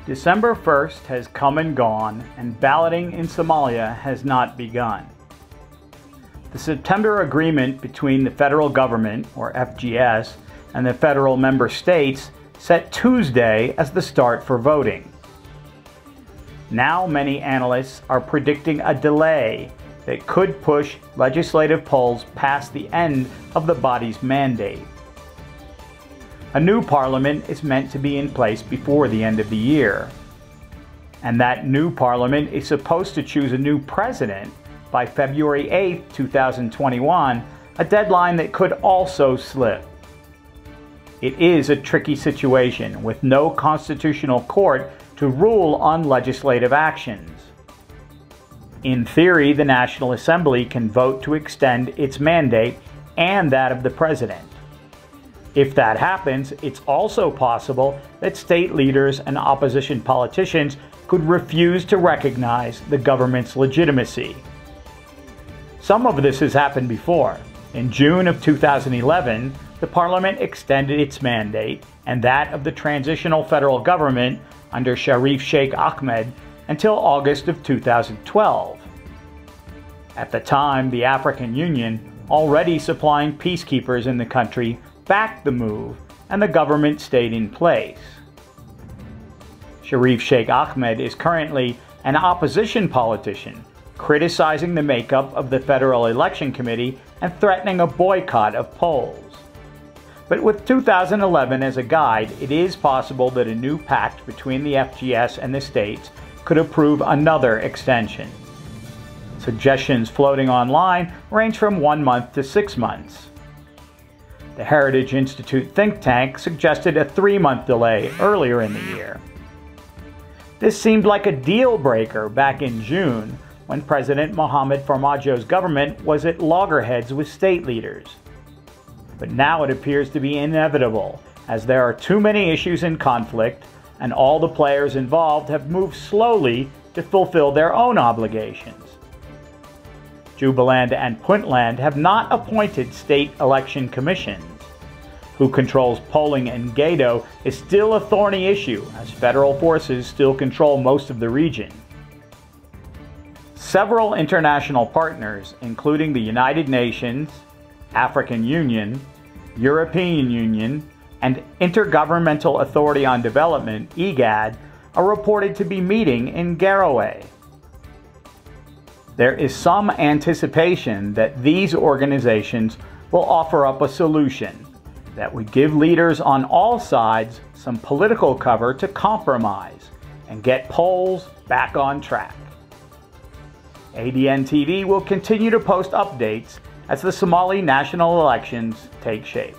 December 1st has come and gone, and balloting in Somalia has not begun. The September agreement between the federal government, or FGS, and the federal member states set Tuesday as the start for voting. Now many analysts are predicting a delay that could push legislative polls past the end of the body's mandate. A new parliament is meant to be in place before the end of the year. And that new parliament is supposed to choose a new president by February 8, 2021, a deadline that could also slip. It is a tricky situation with no constitutional court to rule on legislative actions. In theory, the National Assembly can vote to extend its mandate and that of the president. If that happens, it's also possible that state leaders and opposition politicians could refuse to recognize the government's legitimacy. Some of this has happened before. In June of 2011, the parliament extended its mandate and that of the transitional federal government under Sharif Sheikh Ahmed until August of 2012. At the time, the African Union, already supplying peacekeepers in the country, backed the move, and the government stayed in place. Sharif Sheikh Ahmed is currently an opposition politician, criticizing the makeup of the Federal Election Committee and threatening a boycott of polls. But with 2011 as a guide, it is possible that a new pact between the FGS and the states could approve another extension. Suggestions floating online range from 1 month to 6 months. The Heritage Institute think tank suggested a 3-month delay earlier in the year. This seemed like a deal breaker back in June when President Mohamed Farmajo's government was at loggerheads with state leaders. But now it appears to be inevitable, as there are too many issues in conflict and all the players involved have moved slowly to fulfill their own obligations. Jubaland and Puntland have not appointed state election commissions. Who controls polling in Gedo is still a thorny issue, as federal forces still control most of the region. Several international partners, including the United Nations, African Union, European Union, and Intergovernmental Authority on Development, IGAD, are reported to be meeting in Garowe. There is some anticipation that these organizations will offer up a solution that would give leaders on all sides some political cover to compromise and get polls back on track. ADN TV will continue to post updates as the Somali national elections take shape.